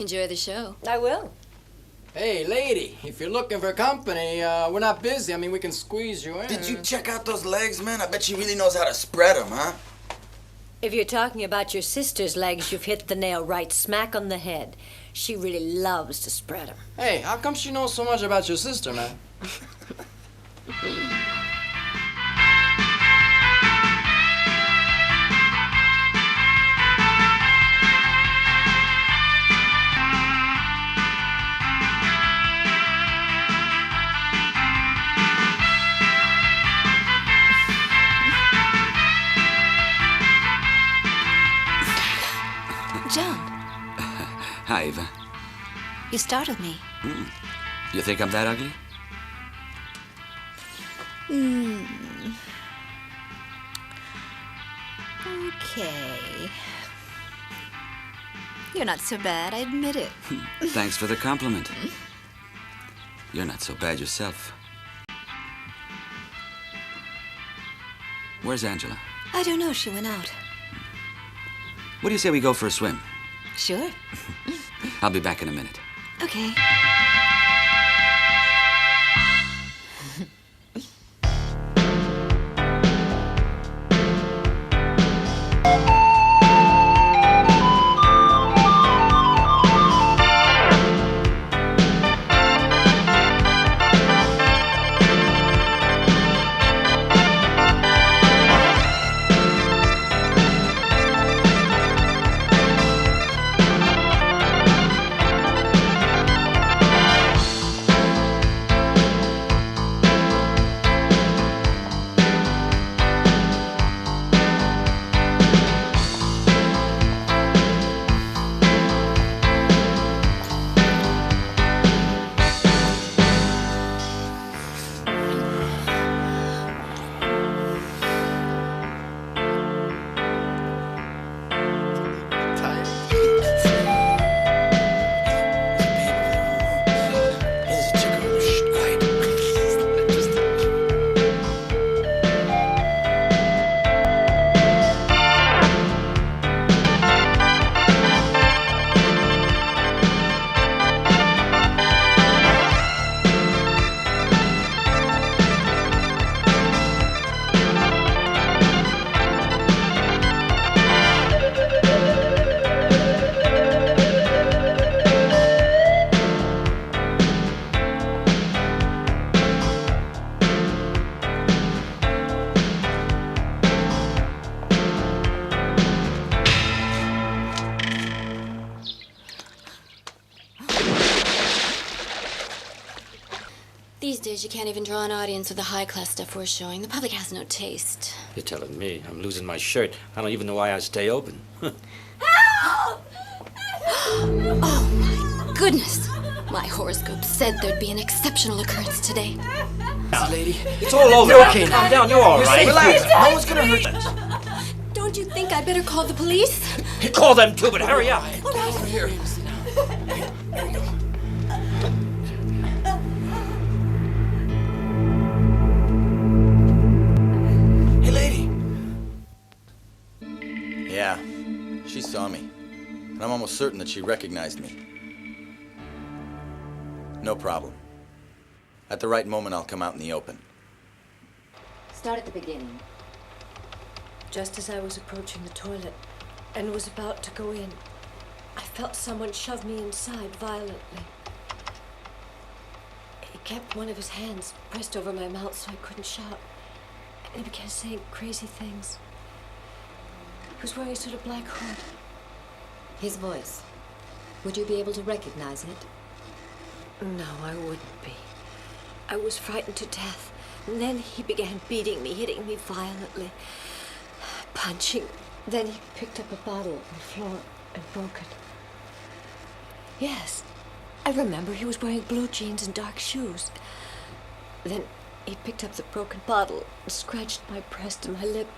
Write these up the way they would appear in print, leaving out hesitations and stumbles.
Enjoy the show. I will. Hey, lady, if you're looking for company, we're not busy. I mean, we can squeeze you in. Did you check out those legs, man? I bet she really knows how to spread them, huh? If you're talking about your sister's legs, you've hit the nail right smack on the head. She really loves to spread them. Hey, how come she knows so much about your sister, man? John, Hi, Eva. you startled me. You think I'm that ugly? Okay. You're not so bad, I admit it. Thanks for the compliment. You're not so bad yourself. Where's Angela? I don't know, she went out. What do you say we go for a swim? Sure. I'll be back in a minute. Okay. These days, you can't even draw an audience with the high-class stuff we're showing. The public has no taste. You're telling me. I'm losing my shirt. I don't even know why I stay open. Oh, my goodness. My horoscope said there'd be an exceptional occurrence today. Lady, It's all over. You're okay Calm down. You're all right. relax. No one's gonna hurt you. Don't you think I better call the police? Call them too, but hurry up. All right. Over here. Hey, lady. Yeah, she saw me. And I'm almost certain that she recognized me. No problem. At the right moment, I'll come out in the open. Start at the beginning. Just as I was approaching the toilet and was about to go in, I felt someone shove me inside violently. He kept one of his hands pressed over my mouth so I couldn't shout. And he began saying crazy things. He was wearing a sort of black hood. His voice. Would you be able to recognize it? No, I wouldn't be. I was frightened to death. And then he began beating me, hitting me violently, punching. Then he picked up a bottle on the floor and broke it. Yes, I remember he was wearing blue jeans and dark shoes. Then he picked up the broken bottle and scratched my breast and my lip.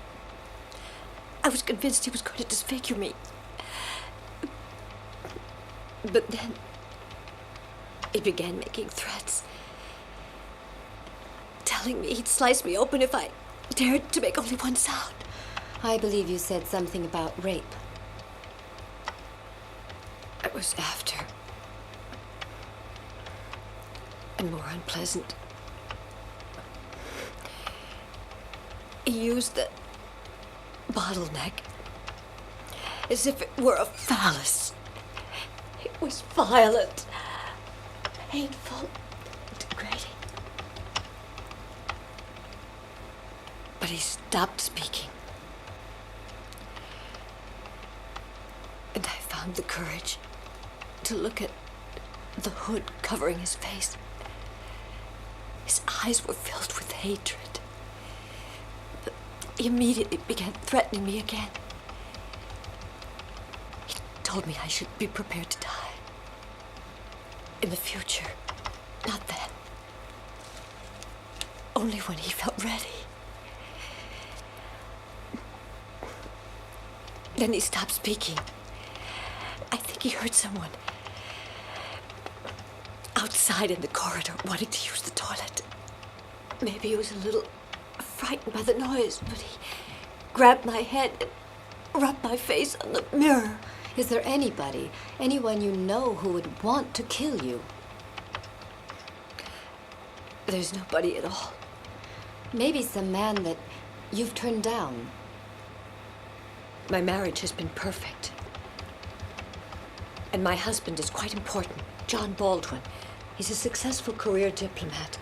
I was convinced he was going to disfigure me. But then he began making threats, telling me he'd slice me open if I dared to make only one sound. I believe you said something about rape. It was after and more unpleasant. He used the bottleneck as if it were a phallus. It was violent, painful, degrading. But he stopped speaking. And I found the courage to look at the hood covering his face. His eyes were filled with hatred. But he immediately began threatening me again. He told me I should be prepared to die. In the future, not then. Only when he felt ready. Then he stopped speaking. I think he heard someone outside in the corridor wanting to use the toilet. Maybe he was a little frightened by the noise, but he grabbed my head and rubbed my face on the mirror. Is there anybody, anyone you know who would want to kill you? There's nobody at all. Maybe some man that you've turned down. My marriage has been perfect. And my husband is quite important, John Baldwin. He's a successful career diplomat,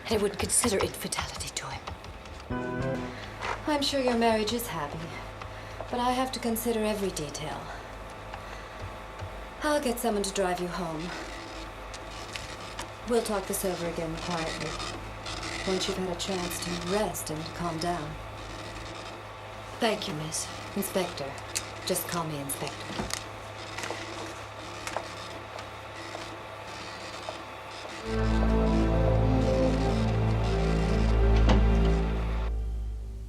and I wouldn't consider infidelity to him. I'm sure your marriage is happy, but I have to consider every detail. I'll get someone to drive you home. We'll talk this over again quietly, once you've had a chance to rest and calm down. Thank you, miss. Inspector. Just call me Inspector.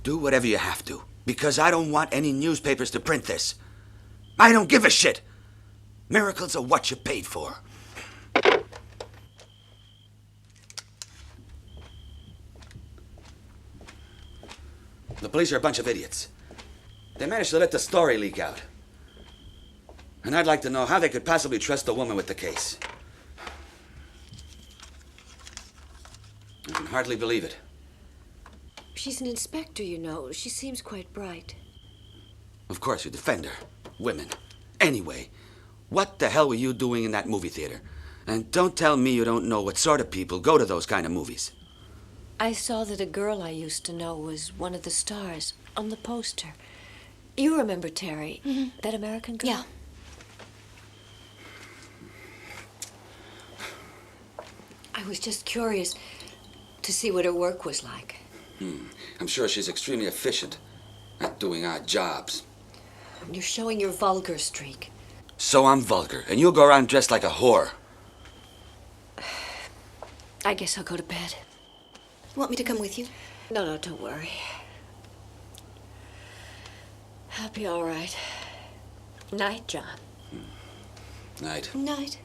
Do whatever you have to, because I don't want any newspapers to print this. I don't give a shit. Miracles are what you paid for. The police are a bunch of idiots. They managed to let the story leak out. And I'd like to know how they could possibly trust a woman with the case. I can hardly believe it. She's an inspector, you know. She seems quite bright. Of course, you defend her. Women. Anyway, what the hell were you doing in that movie theater? And don't tell me you don't know what sort of people go to those kind of movies. I saw that a girl I used to know was one of the stars on the poster. You remember Terry, that American girl? Yeah. I was just curious to see what her work was like. I'm sure she's extremely efficient at doing odd jobs. You're showing your vulgar streak. So I'm vulgar, and you'll go around dressed like a whore. I guess I'll go to bed. Want me to come with you? No, don't worry. I'll be all right. Night, John. Night. Night.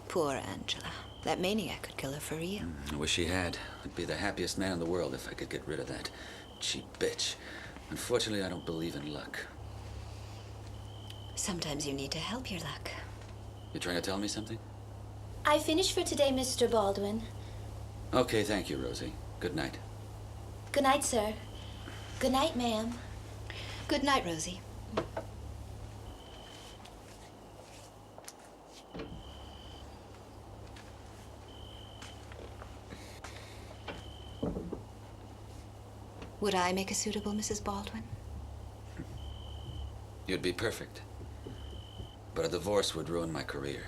Poor Angela. That maniac could kill her for real. I wish she had. I'd be the happiest man in the world if I could get rid of that cheap bitch. Unfortunately, I don't believe in luck. Sometimes you need to help your luck. You trying to tell me something? I finished for today, Mr. Baldwin. Okay, thank you, Rosie. Good night. Good night, sir. Good night, ma'am. Good night, Rosie. Would I make a suitable Mrs. Baldwin? You'd be perfect. But a divorce would ruin my career.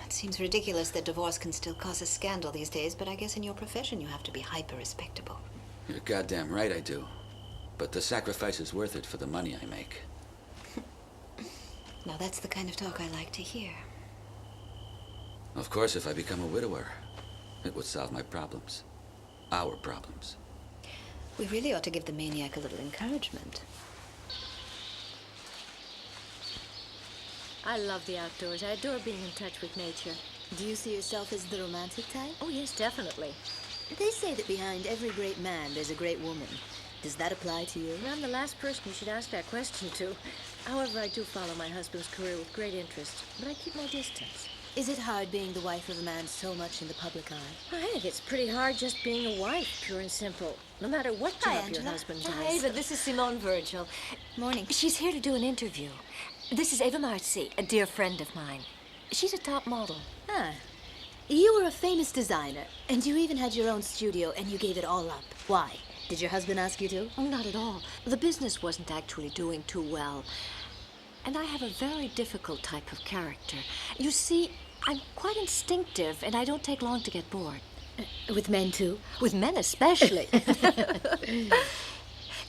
It seems ridiculous that divorce can still cause a scandal these days, but I guess in your profession you have to be hyper-respectable. You're goddamn right I do. But the sacrifice is worth it for the money I make. Now that's the kind of talk I like to hear. Of course, if I become a widower, it would solve my problems. Our problems. We really ought to give the maniac a little encouragement. I love the outdoors. I adore being in touch with nature. Do you see yourself as the romantic type? Oh, yes, definitely. They say that behind every great man, there's a great woman. Does that apply to you? I'm the last person you should ask that question to. However, I do follow my husband's career with great interest, but I keep my distance. Is it hard being the wife of a man so much in the public eye? I think it's pretty hard just being a wife, pure and simple. No matter what Hi, job your Angela. husband does. Hi, Ava. This is Simone Virgil. Morning. She's here to do an interview. This is Ava Marcy, a dear friend of mine. She's a top model. Ah. You were a famous designer, and you even had your own studio, and you gave it all up. Why? Did your husband ask you to? Oh, not at all. The business wasn't actually doing too well. And I have a very difficult type of character. You see, I'm quite instinctive, and I don't take long to get bored. With men, too? With men especially.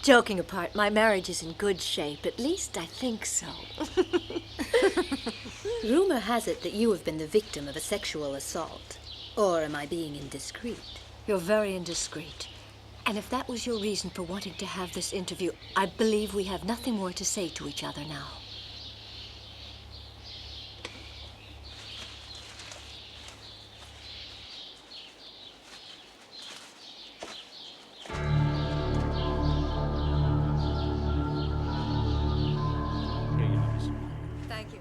Joking apart, my marriage is in good shape. At least I think so. Rumor has it that you have been the victim of a sexual assault. Or am I being indiscreet? You're very indiscreet. And if that was your reason for wanting to have this interview, I believe we have nothing more to say to each other now. Thank you.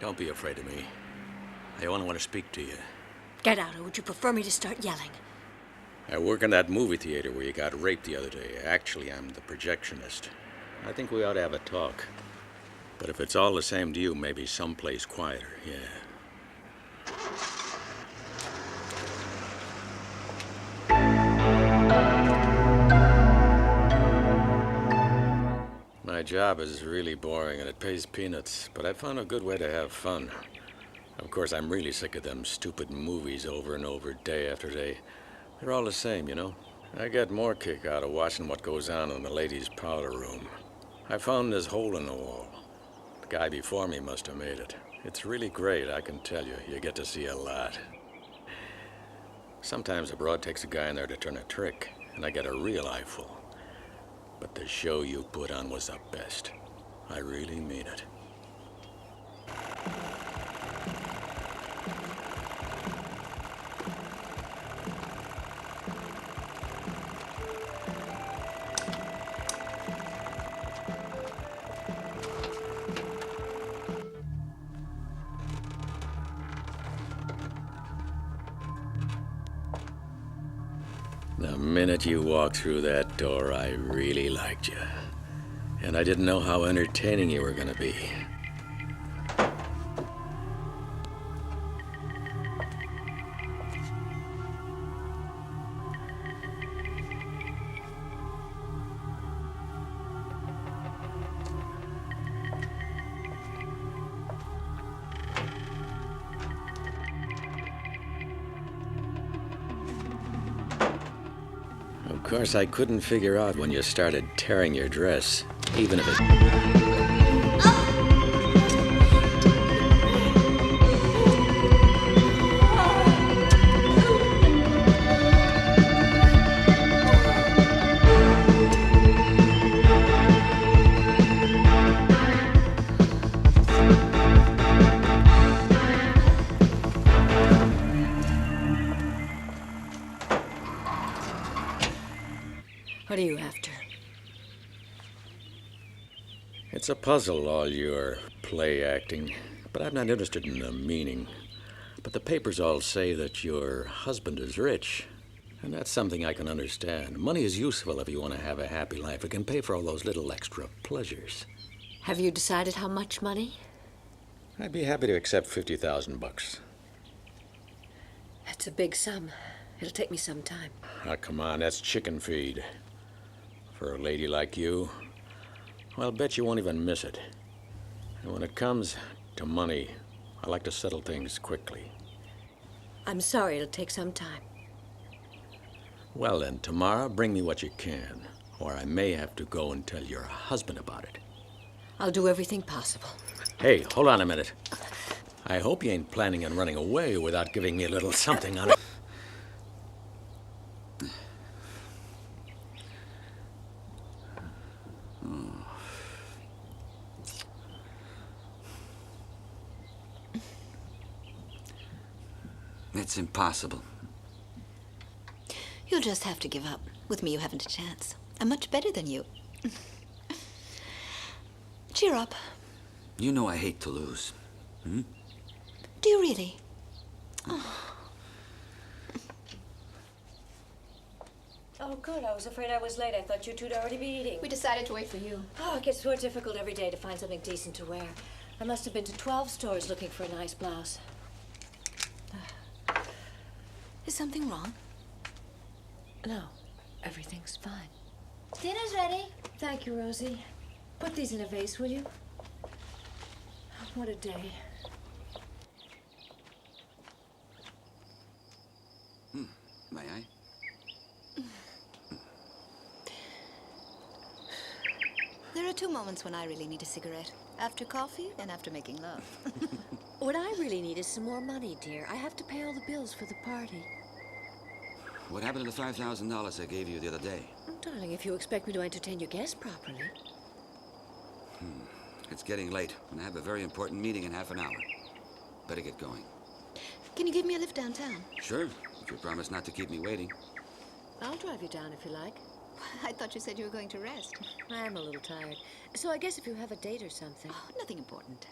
Don't be afraid of me. I only want to speak to you. Get out, or would you prefer me to start yelling? I work in that movie theater where you got raped the other day. Actually, I'm the projectionist. I think we ought to have a talk. But if it's all the same to you, maybe someplace quieter, yeah. My job is really boring and it pays peanuts, but I found a good way to have fun. Of course, I'm really sick of them stupid movies over and over, day after day. They're all the same, you know. I get more kick out of watching what goes on in the ladies' powder room. I found this hole in the wall. The guy before me must have made it. It's really great, I can tell you. You get to see a lot. Sometimes a broad takes a guy in there to turn a trick, and I get a real eyeful. But the show you put on was the best. I really mean it. The minute you walked through that door, I really liked you. And I didn't know how entertaining you were gonna be. Of course, I couldn't figure out when you started tearing your dress, even if it... What are you after? It's a puzzle, all your play acting, but I'm not interested in the meaning. But the papers all say that your husband is rich, and that's something I can understand. Money is useful if you want to have a happy life. It can pay for all those little extra pleasures. Have you decided how much money? I'd be happy to accept $50,000. That's a big sum. It'll take me some time. Ah, come on, that's chicken feed. For a lady like you, well, I'll bet you won't even miss it. And when it comes to money, I like to settle things quickly. I'm sorry, it'll take some time. Well then, tomorrow, bring me what you can. or I may have to go and tell your husband about it. I'll do everything possible. Hey, hold on a minute. I hope you ain't planning on running away without giving me a little something on it. It's impossible. You'll just have to give up. With me, you haven't a chance. I'm much better than you. Cheer up. You know I hate to lose. Hmm? Do you really? Oh, good. I was afraid I was late. I thought you two'd already be eating. We decided to wait for you. Oh, it gets more difficult every day to find something decent to wear. I must have been to 12 stores looking for a nice blouse. Is something wrong? No, everything's fine. Dinner's ready. Thank you, Rosie. Put these in a vase, will you? What a day. May I? There are 2 moments when I really need a cigarette. After coffee and after making love. What I really need is some more money, dear. I have to pay all the bills for the party. What happened to the $5,000 I gave you the other day? Oh, darling, if you expect me to entertain your guests properly. It's getting late, and I have a very important meeting in half an hour. Better get going. Can you give me a lift downtown? Sure, if you promise not to keep me waiting. I'll drive you down if you like. I thought you said you were going to rest. I am a little tired. So I guess if you have a date or something. Oh, nothing important.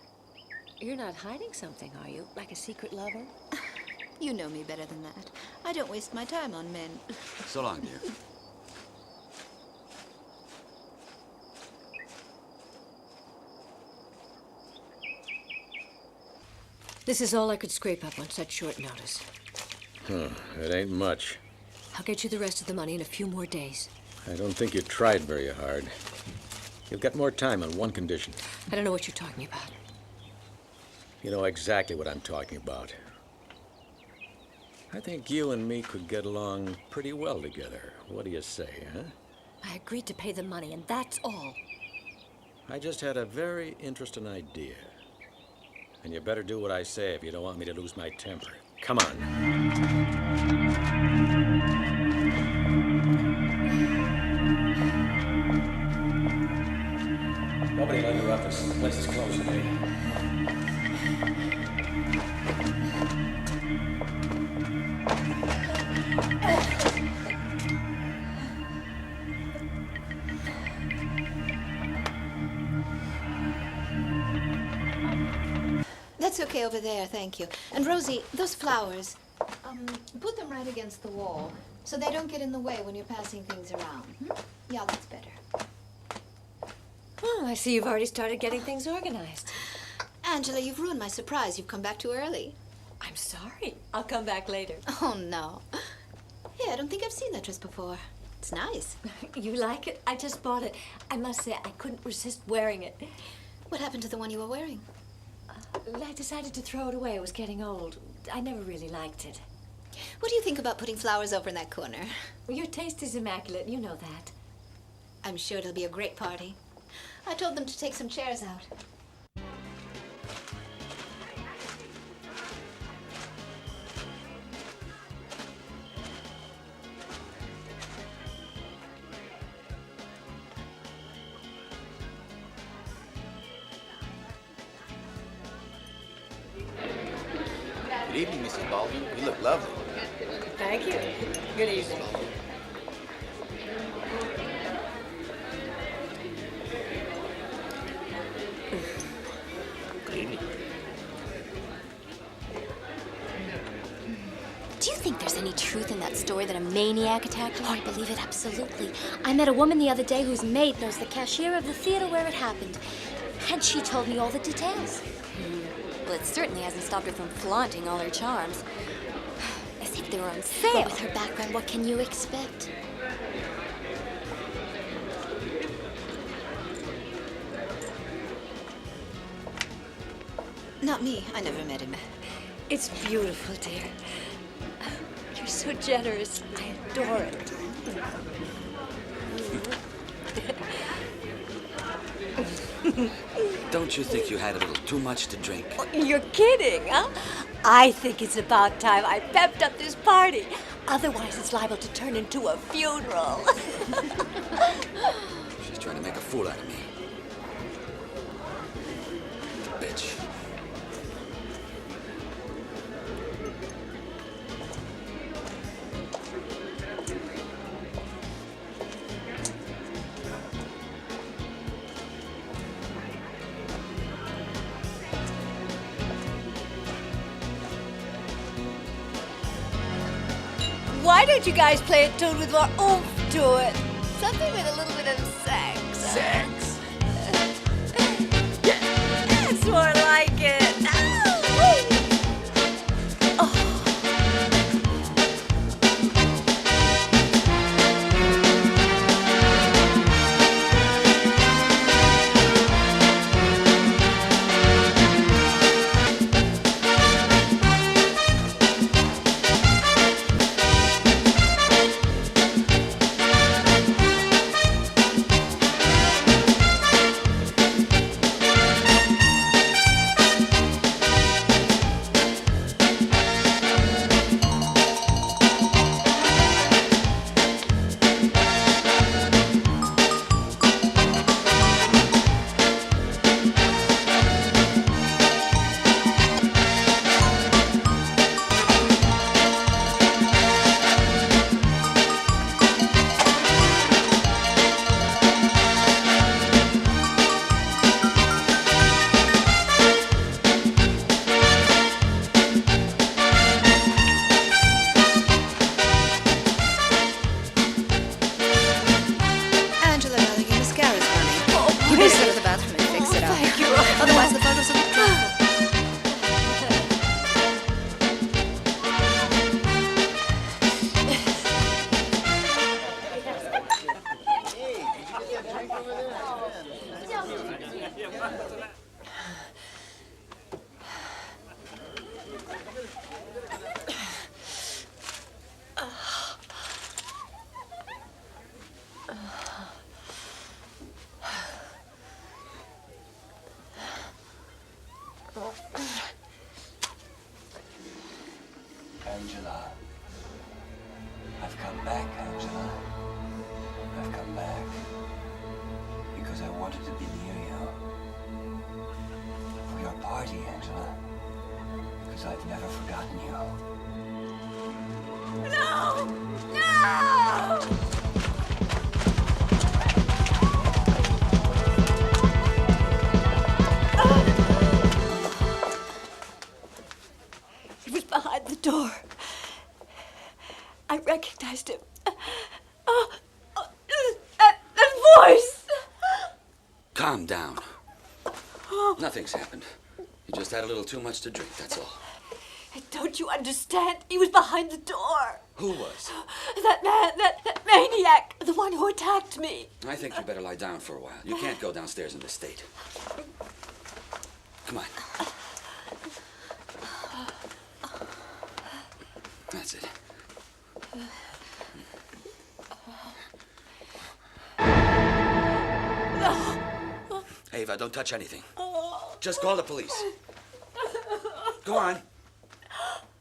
You're not hiding something, are you? Like a secret lover? You know me better than that. I don't waste my time on men. So long, dear. This is all I could scrape up on such short notice. Huh, it ain't much. I'll get you the rest of the money in a few more days. I don't think you tried very hard. You'll get more time on one condition. I don't know what you're talking about. You know exactly what I'm talking about. I think you and me could get along pretty well together. What do you say, huh? I agreed to pay the money, and that's all. I just had a very interesting idea. And you better do what I say if you don't want me to lose my temper. Come on. Nobody let you up. This place is closed today. That's okay over there, thank you. And Rosie, those flowers, put them right against the wall so they don't get in the way when you're passing things around. Hmm? Yeah, that's better. Oh, I see you've already started getting things organized. Angela, you've ruined my surprise. You've come back too early. I'm sorry. I'll come back later. Oh, no. Hey, I don't think I've seen that dress before. It's nice. You like it? I just bought it. I must say, I couldn't resist wearing it. What happened to the one you were wearing? I decided to throw it away. It was getting old. I never really liked it. What do you think about putting flowers over in that corner? Well, your taste is immaculate. You know that. I'm sure it'll be a great party. I told them to take some chairs out. Good evening, Mrs. Baldwin. You look lovely. Thank you. Good evening. Good evening. Do you think there's any truth in that story that a maniac attacked her? Oh, I believe it absolutely. I met a woman the other day whose maid knows the cashier of the theater where it happened. And she told me all the details. Well, it certainly hasn't stopped her from flaunting all her charms. As if they were on sale. But with her background, what can you expect? Not me. I never met him. It's beautiful, dear. You're so generous. I adore it. Don't you think you had a little too much to drink? You're kidding, huh? I think it's about time I pepped up this party. Otherwise, it's liable to turn into a funeral. She's trying to make a fool out of me. Bitch. Why don't you guys play a tune with more oomph to it? Something with a little bit of sex. Sex? That's more like it. Angela. I've come back, Angela. I've come back because I wanted to be near you. For your party, Angela. Because I've never forgotten you. No! No! He was behind the door. I recognized him. That voice! Calm down. Nothing's happened. You just had a little too much to drink, that's all. Don't you understand? He was behind the door. Who was? That man, that maniac, the one who attacked me. I think you better lie down for a while. You can't go downstairs in this state. Come on. That's it. Ava, don't touch anything. Just call the police. Go on.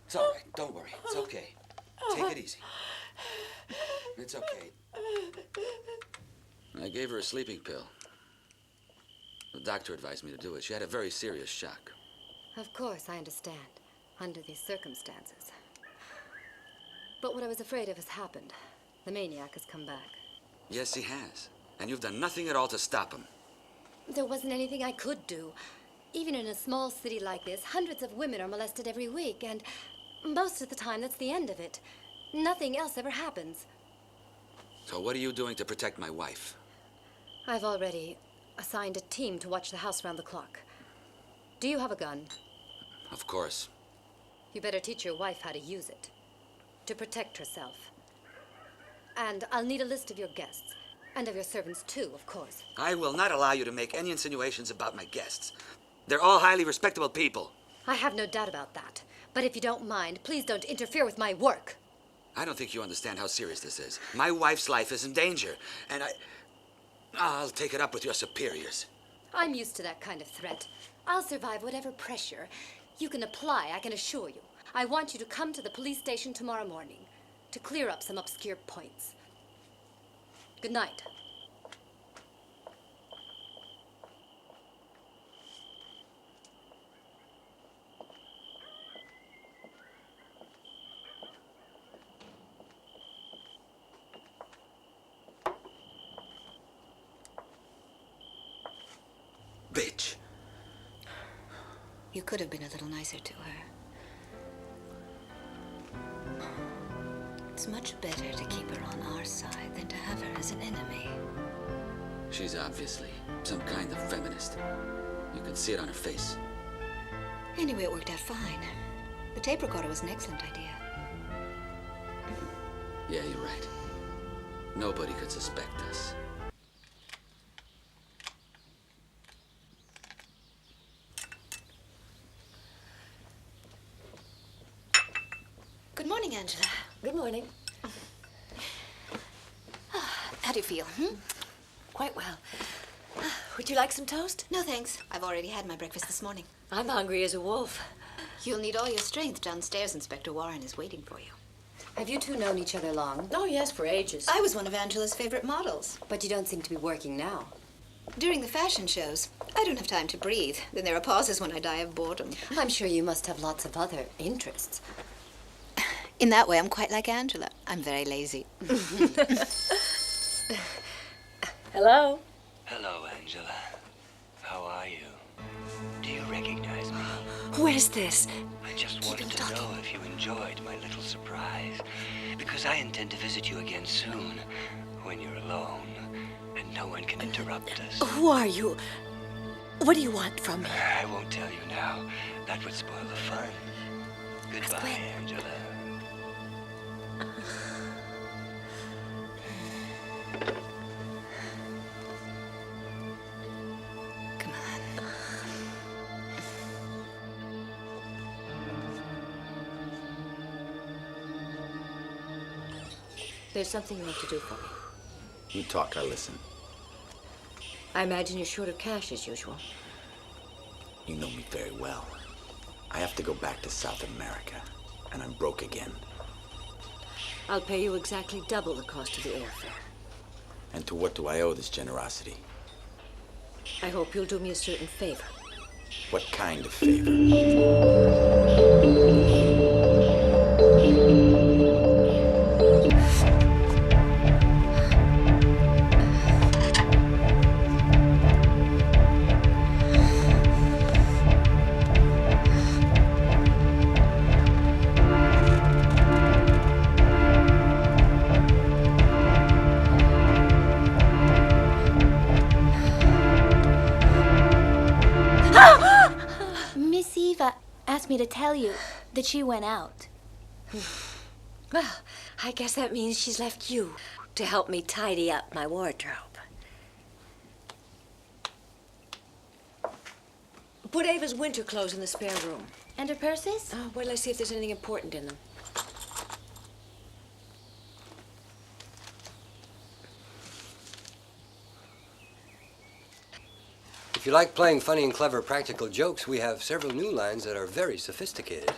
It's all right. Don't worry. It's okay. Take it easy. It's okay. I gave her a sleeping pill. The doctor advised me to do it. She had a very serious shock. Of course, I understand. Under these circumstances. But what I was afraid of has happened. The maniac has come back. Yes, he has. And you've done nothing at all to stop him. There wasn't anything I could do. Even in a small city like this, hundreds of women are molested every week, and most of the time, that's the end of it. Nothing else ever happens. So what are you doing to protect my wife? I've already assigned a team to watch the house round the clock. Do you have a gun? Of course. You better teach your wife how to use it. To protect herself. And I'll need a list of your guests. And of your servants, too, of course. I will not allow you to make any insinuations about my guests. They're all highly respectable people. I have no doubt about that. But if you don't mind, please don't interfere with my work. I don't think you understand how serious this is. My wife's life is in danger, and I'll take it up with your superiors. I'm used to that kind of threat. I'll survive whatever pressure you can apply, I can assure you. I want you to come to the police station tomorrow morning to clear up some obscure points. Good night. Bitch. You could have been a little nicer to her. It's much better to keep her on our side than to have her as an enemy. She's obviously some kind of feminist. You can see it on her face. Anyway, it worked out fine. The tape recorder was an excellent idea. Yeah, you're right. Nobody could suspect us. Good morning, Angela. Good morning. How do you feel? Quite well. Would you like some toast? No, thanks. I've already had my breakfast this morning. I'm hungry as a wolf. You'll need all your strength. Downstairs, Inspector Warren is waiting for you. Have you two known each other long? Oh, yes, for ages. I was one of Angela's favorite models. But you don't seem to be working now. During the fashion shows, I don't have time to breathe. Then there are pauses when I die of boredom. I'm sure you must have lots of other interests. In that way, I'm quite like Angela. I'm very lazy. Hello? Hello, Angela. How are you? Do you recognize me? Who is this? I just wanted to know if you enjoyed my little surprise. Because I intend to visit you again soon, when you're alone, and no one can interrupt us. Who are you? What do you want from me? I won't tell you now. That would spoil the fun. Goodbye, Angela. Come on. There's something you want to do for me. You talk, I listen. I imagine you're short of cash as usual. You know me very well. I have to go back to South America, and I'm broke again. I'll pay you exactly double the cost of the airfare. And to what do I owe this generosity? I hope you'll do me a certain favor. What kind of favor? Miss Eva asked me to tell you that she went out. Well, I guess that means she's left you to help me tidy up my wardrobe. Put Ava's winter clothes in the spare room. And her purses? Wait till I see if there's anything important in them. If you like playing funny and clever practical jokes, we have several new lines that are very sophisticated.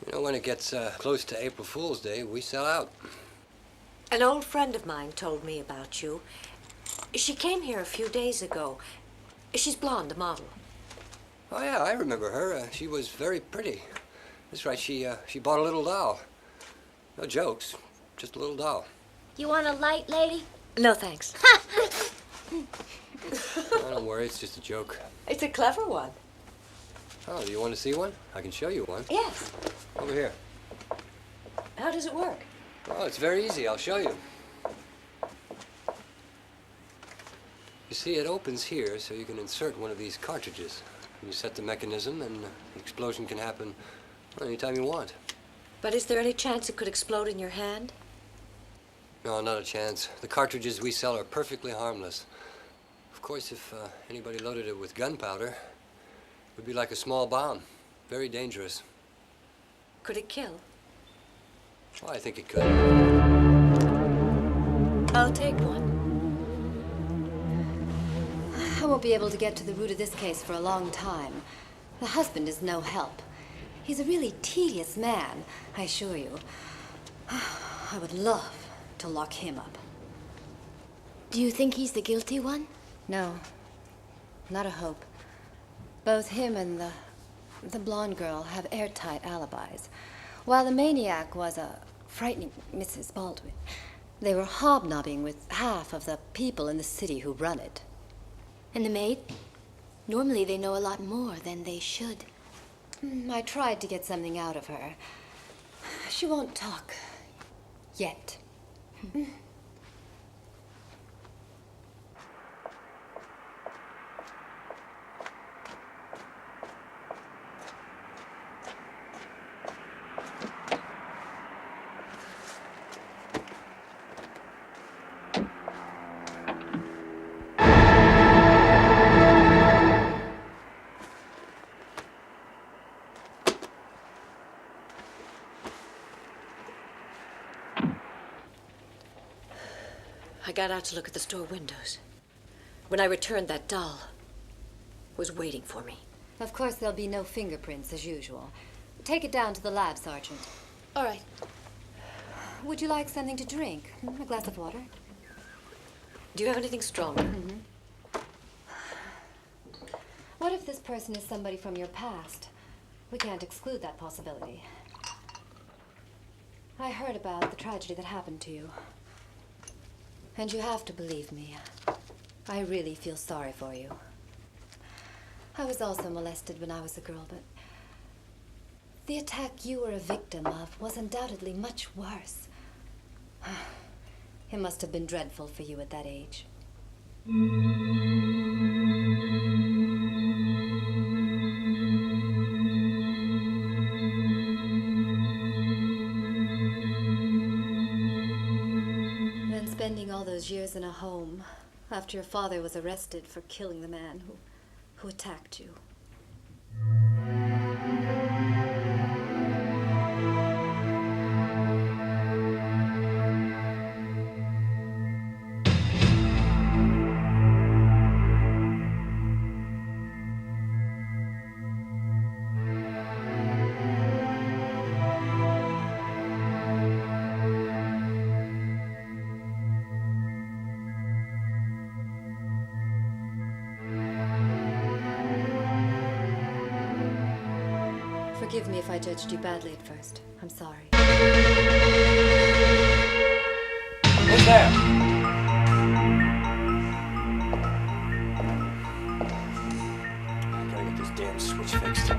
You know, when it gets close to April Fool's Day, we sell out. An old friend of mine told me about you. She came here a few days ago. She's blonde, a model. Oh, yeah, I remember her. She was very pretty. That's right, she bought a little doll. No jokes, just a little doll. You want a light, lady? No, thanks. Oh, don't worry, it's just a joke. It's a clever one. Oh, do you want to see one? I can show you one. Yes. Over here. How does it work? Oh, it's very easy. I'll show you. You see, it opens here, so you can insert one of these cartridges. You set the mechanism, and the explosion can happen anytime you want. But is there any chance it could explode in your hand? No, not a chance. The cartridges we sell are perfectly harmless. Of course, if anybody loaded it with gunpowder, it would be like a small bomb. Very dangerous. Could it kill? Oh, I think it could. I'll take one. won't be able to get to the root of this case for a long time. The husband is no help. He's a really tedious man, I assure you. I would love to lock him up. Do you think he's the guilty one? No, not a hope. Both him and the blonde girl have airtight alibis, while the maniac was a frightening Mrs. Baldwin. They were hobnobbing with half of the people in the city who run it. And the maid? Normally they know a lot more than they should. I tried to get something out of her. She won't talk. Yet. I got out to look at the store windows. When I returned, that doll was waiting for me. Of course, there'll be no fingerprints, as usual. Take it down to the lab, Sergeant. All right. Would you like something to drink? A glass of water? Do you have anything stronger? What if this person is somebody from your past? We can't exclude that possibility. I heard about the tragedy that happened to you. And you have to believe me. I really feel sorry for you. I was also molested when I was a girl, but the attack you were a victim of was undoubtedly much worse. It must have been dreadful for you at that age. Spending all those years in a home after your father was arrested for killing the man who attacked you. Forgive me if I judged you badly at first. I'm sorry. Who's there? I gotta get this damn switch fixed.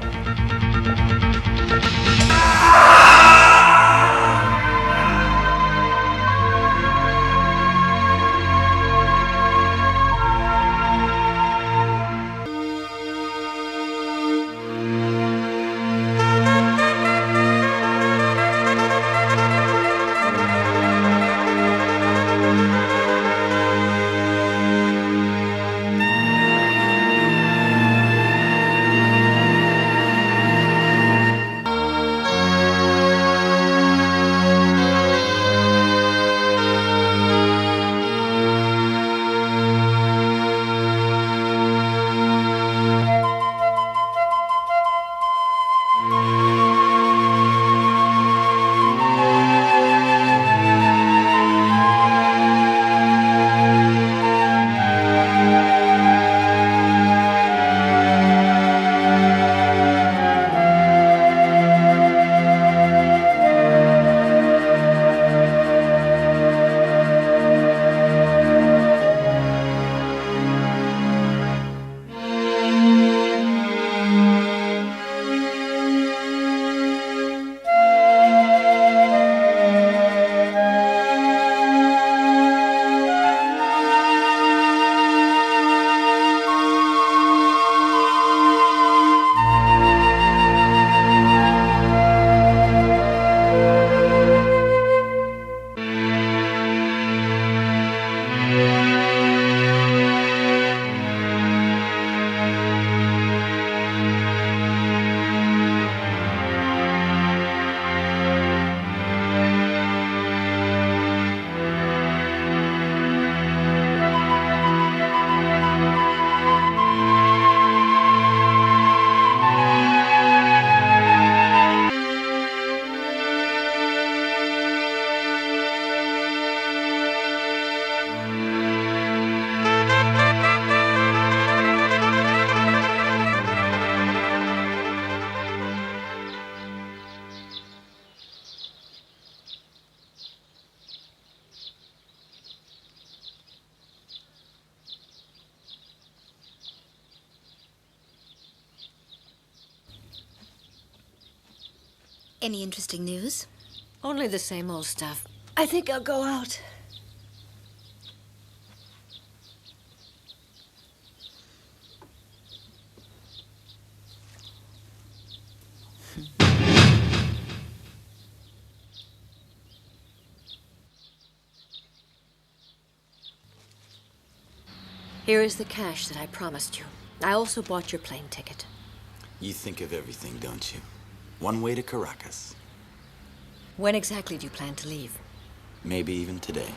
Any interesting news? Only the same old stuff. I think I'll go out. Here is the cash that I promised you. I also bought your plane ticket. You think of everything, don't you? One way to Caracas. When exactly do you plan to leave? Maybe even today.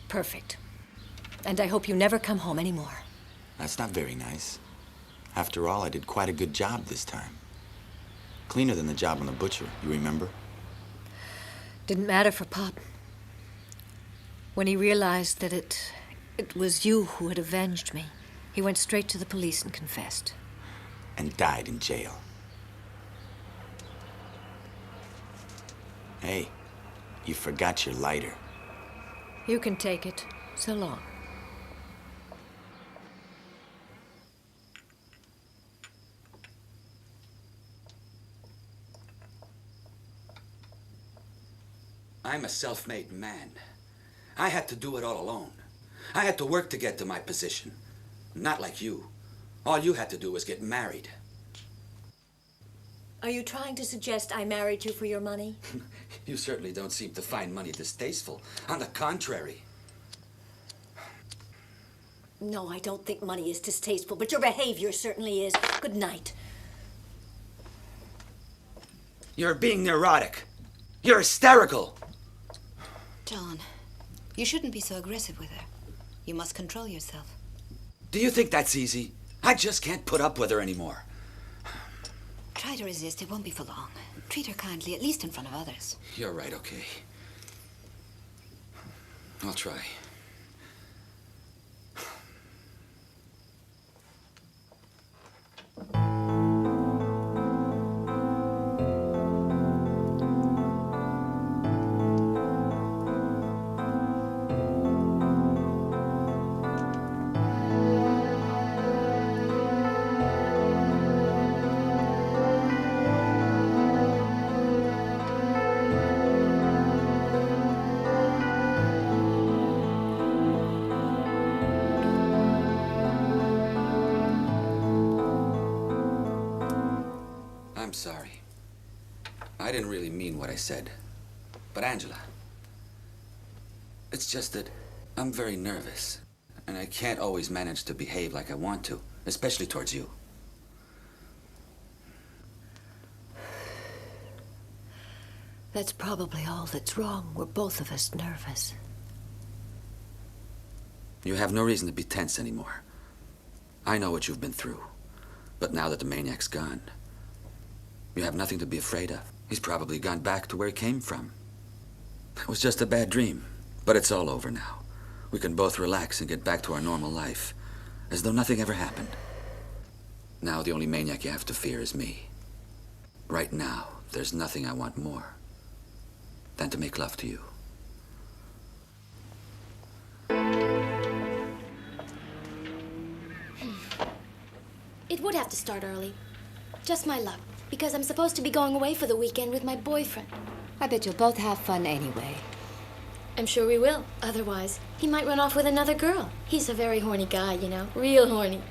Perfect. And I hope you never come home anymore. That's not very nice. After all, I did quite a good job this time. Cleaner than the job on the butcher, you remember? Didn't matter for Pop. When he realized that it was you who had avenged me, he went straight to the police and confessed. And died in jail. Hey, you forgot your lighter. You can take it. So long. I'm a self-made man. I had to do it all alone. I had to work to get to my position. Not like you. All you had to do was get married. Are you trying to suggest I married you for your money? You certainly don't seem to find money distasteful. On the contrary. No, I don't think money is distasteful, but your behavior certainly is. Good night. You're being neurotic. You're hysterical. John, you shouldn't be so aggressive with her. You must control yourself. Do you think that's easy? I just can't put up with her anymore. Try to resist. It won't be for long. Treat her kindly, at least in front of others. You're right, okay. I'll try. I'm sorry. I didn't really mean what I said. But Angela, it's just that I'm very nervous, and I can't always manage to behave like I want to, especially towards you. That's probably all that's wrong. We're both of us nervous. You have no reason to be tense anymore. I know what you've been through. But now that the maniac's gone, you have nothing to be afraid of. He's probably gone back to where he came from. It was just a bad dream, but it's all over now. We can both relax and get back to our normal life, as though nothing ever happened. Now the only maniac you have to fear is me. Right now, there's nothing I want more than to make love to you. It would have to start early. Just my luck. Because I'm supposed to be going away for the weekend with my boyfriend. I bet you'll both have fun anyway. I'm sure we will. Otherwise, he might run off with another girl. He's a very horny guy, you know. Real horny.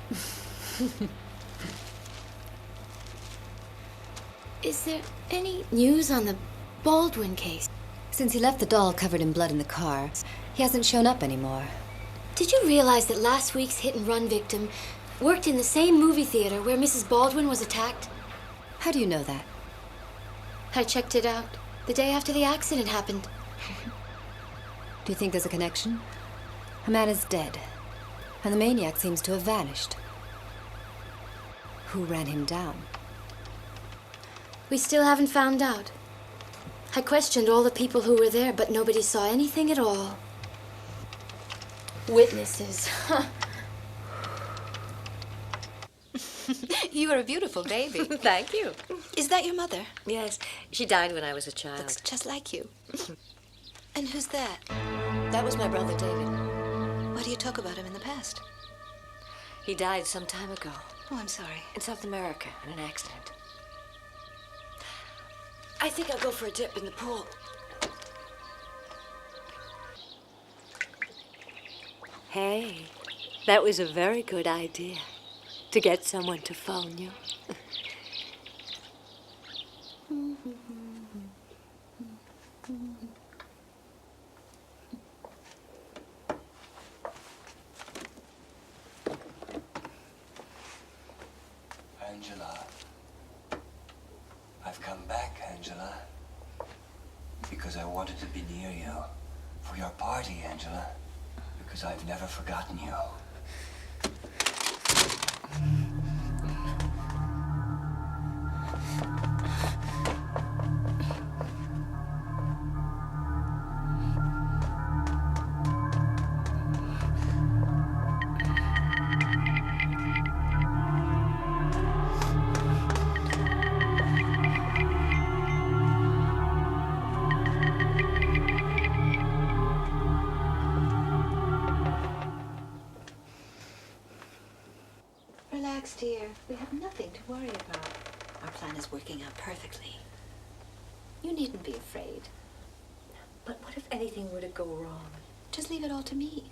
Is there any news on the Baldwin case? Since he left the doll covered in blood in the car, he hasn't shown up anymore. Did you realize that last week's hit-and-run victim worked in the same movie theater where Mrs. Baldwin was attacked? How do you know that? I checked it out the day after the accident happened. Do you think there's a connection? A man is dead, and the maniac seems to have vanished. Who ran him down? We still haven't found out. I questioned all the people who were there, but nobody saw anything at all. Witnesses. You are a beautiful baby. Thank you. Is that your mother? Yes, she died when I was a child. Looks just like you. And who's that? That was my brother David. Why do you talk about him in the past? He died some time ago. Oh, I'm sorry. In South America, in an accident. I think I'll go for a dip in the pool. Hey, that was a very good idea, to get someone to phone you. Angela. I've come back, Angela. Because I wanted to be near you. For your party, Angela. Because I've never forgotten you. Relax, dear. We have nothing to worry about. Our plan is working out perfectly. You needn't be afraid. But what if anything were to go wrong? Just leave it all to me.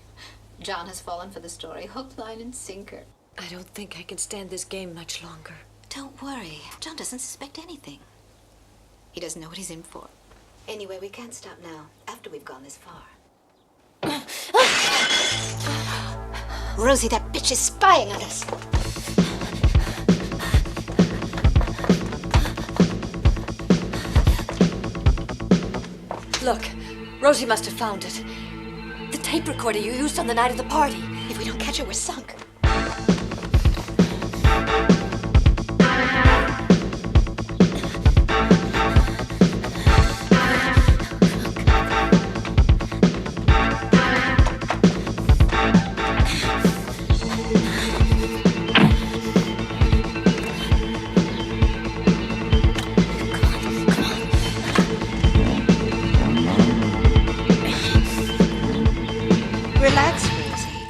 John has fallen for the story, hook, line, and sinker. I don't think I can stand this game much longer. Don't worry. John doesn't suspect anything. He doesn't know what he's in for. Anyway, we can't stop now, after we've gone this far. Rosie, that bitch is spying on us. Look, Rosie must have found it. The tape recorder you used on the night of the party. If we don't catch her, we're sunk. Relax, Rosie.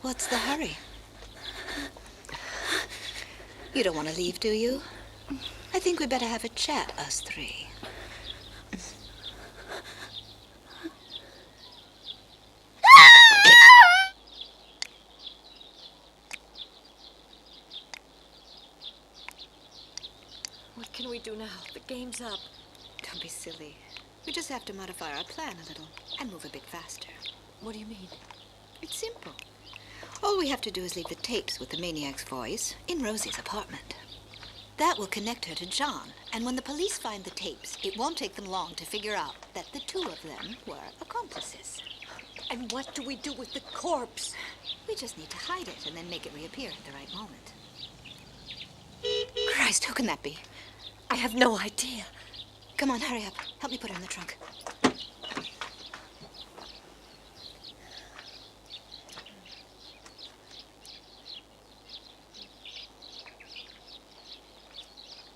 What's the hurry? You don't want to leave, do you? I think we better have a chat, us three. What can we do now? The game's up. Don't be silly. We just have to modify our plan a little and move a bit faster. What do you mean? It's simple. All we have to do is leave the tapes with the maniac's voice in Rosie's apartment. That will connect her to John, and when the police find the tapes, it won't take them long to figure out that the two of them were accomplices. And what do we do with the corpse? We just need to hide it and then make it reappear at the right moment. Christ, who can that be? I have no idea. Come on, hurry up. Help me put her in the trunk.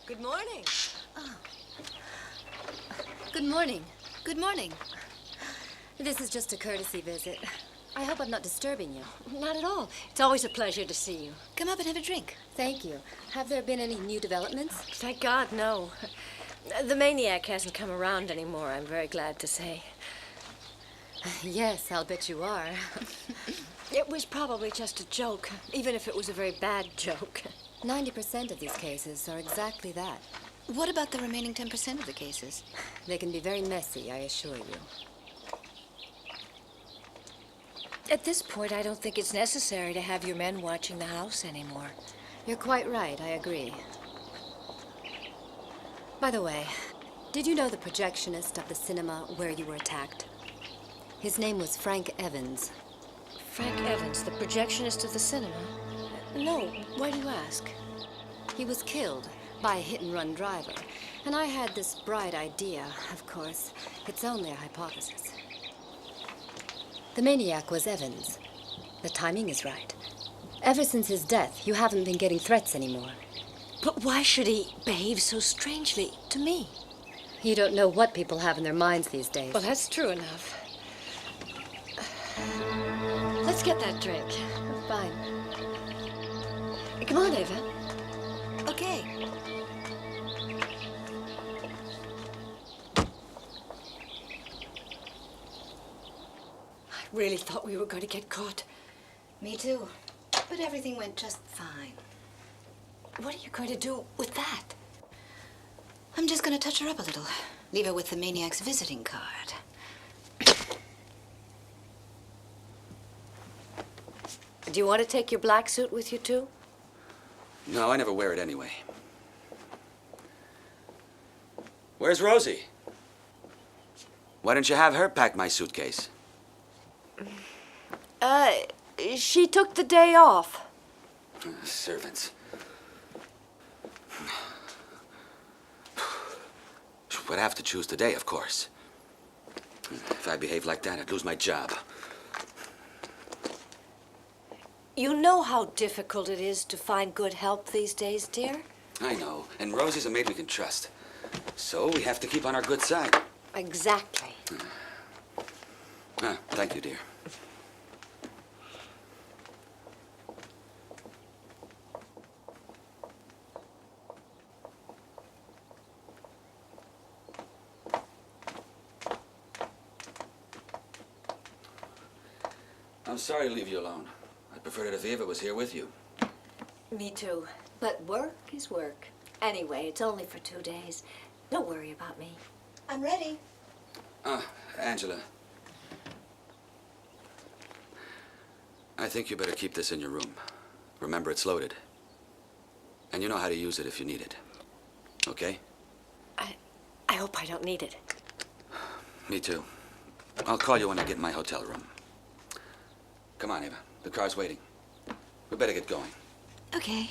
Good morning. Oh. Good morning. Good morning. This is just a courtesy visit. I hope I'm not disturbing you. Not at all. It's always a pleasure to see you. Come up and have a drink. Thank you. Have there been any new developments? Thank God, no. The maniac hasn't come around anymore, I'm very glad to say. Yes, I'll bet you are. It was probably just a joke, even if it was a very bad joke. 90% of these cases are exactly that. What about the remaining 10% of the cases? They can be very messy, I assure you. At this point, I don't think it's necessary to have your men watching the house anymore. You're quite right, I agree. By the way, did you know the projectionist of the cinema where you were attacked? His name was Frank Evans. Frank Evans, the projectionist of the cinema? No, why do you ask? He was killed by a hit-and-run driver, and I had this bright idea, of course. It's only a hypothesis. The maniac was Evans. The timing is right. Ever since his death, you haven't been getting threats anymore. But why should he behave so strangely to me? You don't know what people have in their minds these days. Well, that's true enough. Let's get that drink. Fine. Come on, Ava. Okay. really thought we were going to get caught. Me too. But everything went just fine. What are you going to do with that? I'm just going to touch her up a little. Leave her with the maniac's visiting card. Do you want to take your black suit with you, too? No, I never wear it anyway. Where's Rosie? Why didn't you have her pack my suitcase? She took the day off. Servants. Would have to choose today, of course. If I behaved like that, I'd lose my job. You know how difficult it is to find good help these days, dear? I know, and Rosie's a maid we can trust. So we have to keep on our good side. Exactly. Thank you, dear. I'm sorry to leave you alone. I'd prefer it if Eva was here with you. Me too. But work is work. Anyway, it's only for 2 days. Don't worry about me. I'm ready. Angela. I think you better keep this in your room. Remember, it's loaded. And you know how to use it if you need it. Okay? I hope I don't need it. Me too. I'll call you when I get in my hotel room. Come on, Eva. The car's waiting. We better get going. Okay.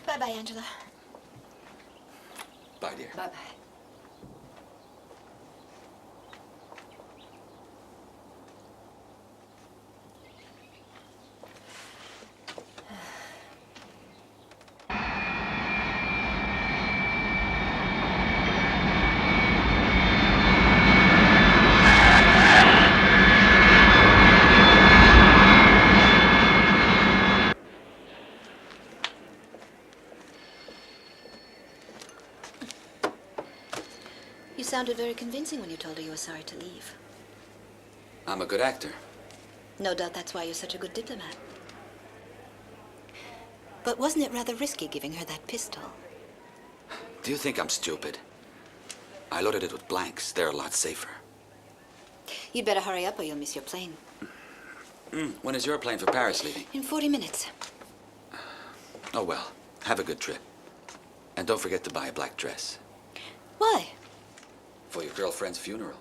Bye-bye, Angela. Bye, dear. Bye-bye. You sounded very convincing when you told her you were sorry to leave. I'm a good actor. No doubt that's why you're such a good diplomat. But wasn't it rather risky giving her that pistol? Do you think I'm stupid? I loaded it with blanks. They're a lot safer. You'd better hurry up or you'll miss your plane. When is your plane for Paris leaving? In 40 minutes. Oh, well. Have a good trip. And don't forget to buy a black dress. Why? For your girlfriend's funeral.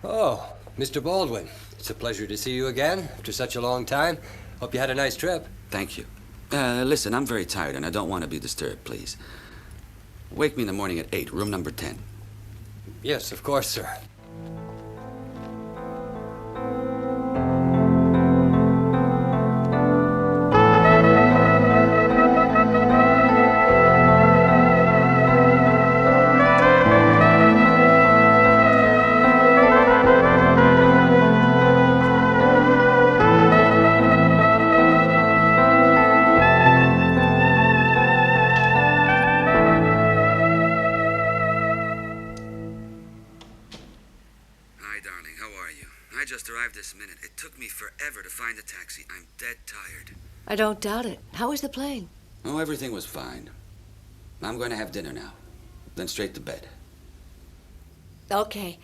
Oh, Mr. Baldwin. It's a pleasure to see you again after such a long time. Hope you had a nice trip. Thank you. Listen, I'm very tired and I don't want to be disturbed, please. Wake me in the morning at 8, room number 10. Yes, of course, sir. This minute. It took me forever to find a taxi. I'm dead tired. I don't doubt it. How was the plane? Oh, everything was fine. I'm going to have dinner now. Then straight to bed. Okay.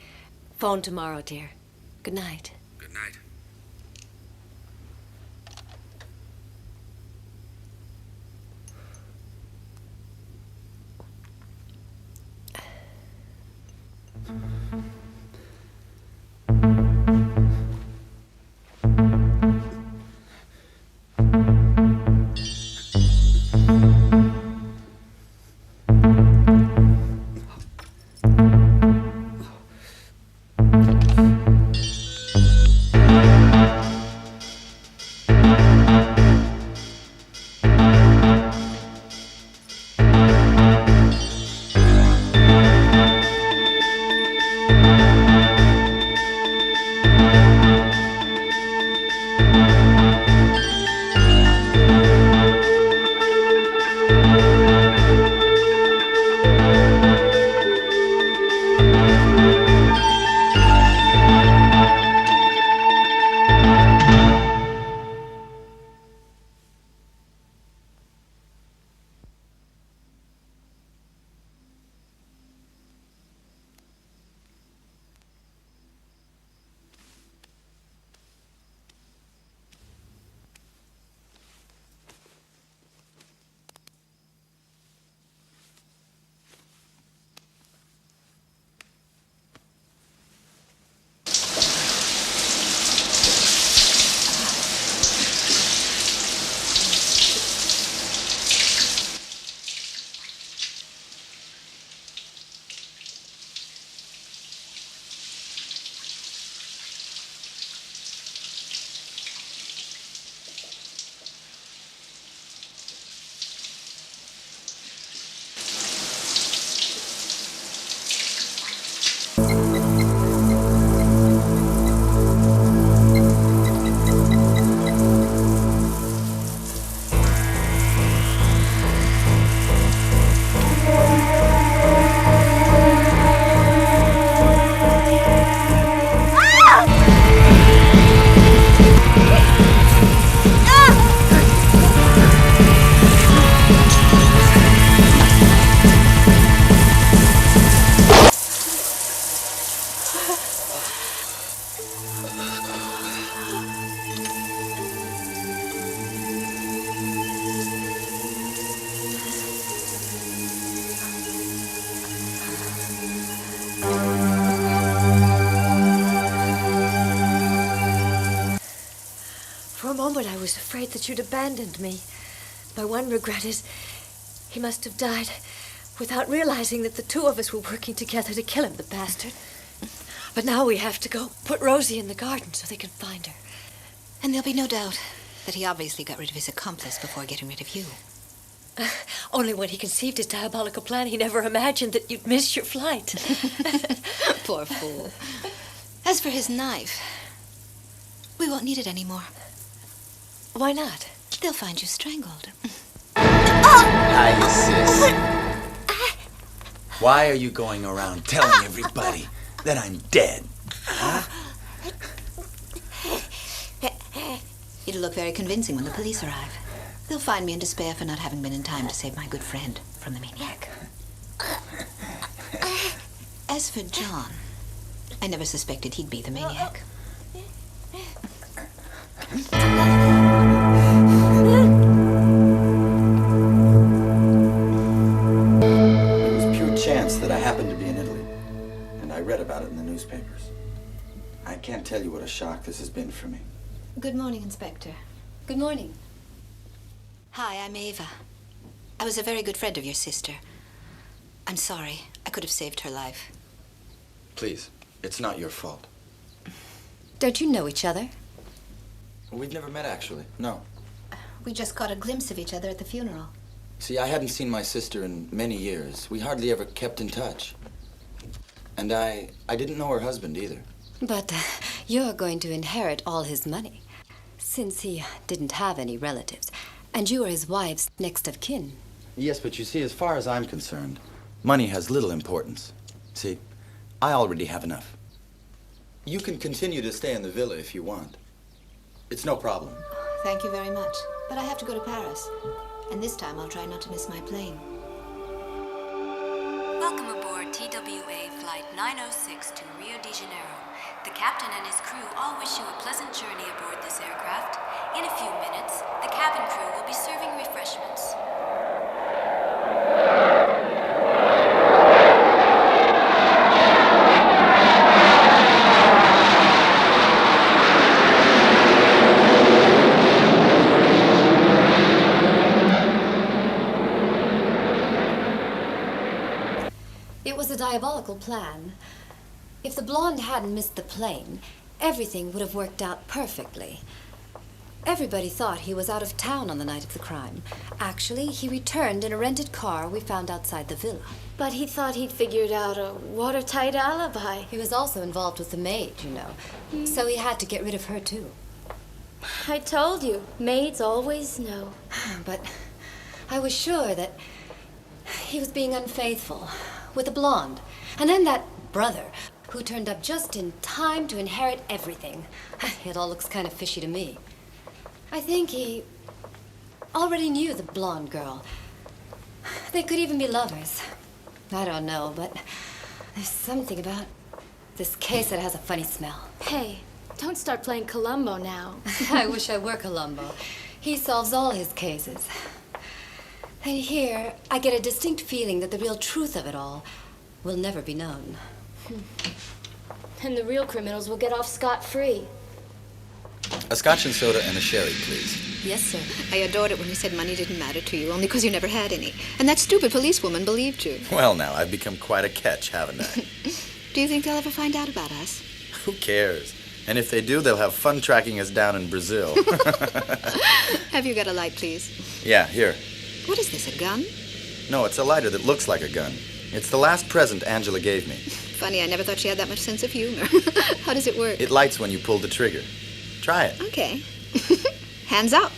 Phone tomorrow, dear. Good night. Good night. For a moment, I was afraid that you'd abandoned me. My one regret is he must have died without realizing that the two of us were working together to kill him, the bastard. But now we have to go put Rosie in the garden so they can find her. And there'll be no doubt that he obviously got rid of his accomplice before getting rid of you. Only when he conceived his diabolical plan, he never imagined that you'd miss your flight. Poor fool. As for his knife, we won't need it anymore. Why not? They'll find you strangled. Hi, sis. Why are you going around telling everybody that I'm dead? Huh? It'll look very convincing when the police arrive. They'll find me in despair for not having been in time to save my good friend from the maniac. As for John, I never suspected he'd be the maniac. It was pure chance that I happened to be in Italy, and I read about it in the newspapers. I can't tell you what a shock this has been for me. Good morning, Inspector. Good morning. Hi, I'm Ava. I was a very good friend of your sister. I'm sorry. I could have saved her life. Please, it's not your fault. Don't you know each other? We've never met, actually. No. We just caught a glimpse of each other at the funeral. See, I hadn't seen my sister in many years. We hardly ever kept in touch. And I didn't know her husband either. But you're going to inherit all his money, since he didn't have any relatives, and you are his wife's next of kin. Yes, but you see, as far as I'm concerned, money has little importance. See, I already have enough. You can continue to stay in the villa if you want. It's no problem. Thank you very much. But I have to go to Paris. And this time I'll try not to miss my plane. Welcome aboard TWA Flight 906 to Rio de Janeiro. The captain and his crew all wish you a pleasant journey aboard this aircraft. In a few minutes, the cabin crew will be serving refreshments. It was a diabolical plan. If the blonde hadn't missed the plane, everything would have worked out perfectly. Everybody thought he was out of town on the night of the crime. Actually, he returned in a rented car we found outside the villa. But he thought he'd figured out a watertight alibi. He was also involved with the maid, you know. So he had to get rid of her, too. I told you, maids always know. But I was sure that he was being unfaithful with a blonde. And then that brother, who turned up just in time to inherit everything. It all looks kind of fishy to me. I think he already knew the blonde girl. They could even be lovers. I don't know, but there's something about this case that has a funny smell. Hey, don't start playing Columbo now. I wish I were Columbo. He solves all his cases. And here, I get a distinct feeling that the real truth of it all will never be known. And the real criminals will get off scot-free. A scotch and soda and a sherry, please. Yes, sir. I adored it when you said money didn't matter to you, only because you never had any. And that stupid policewoman believed you. Well, now, I've become quite a catch, haven't I? Do you think they'll ever find out about us? Who cares? And if they do, they'll have fun tracking us down in Brazil. Have you got a light, please? Yeah, here. What is this, a gun? No, it's a lighter that looks like a gun. It's the last present Angela gave me. Funny, I never thought she had that much sense of humor. How does it work? It lights when you pull the trigger. Try it. Okay. Hands up.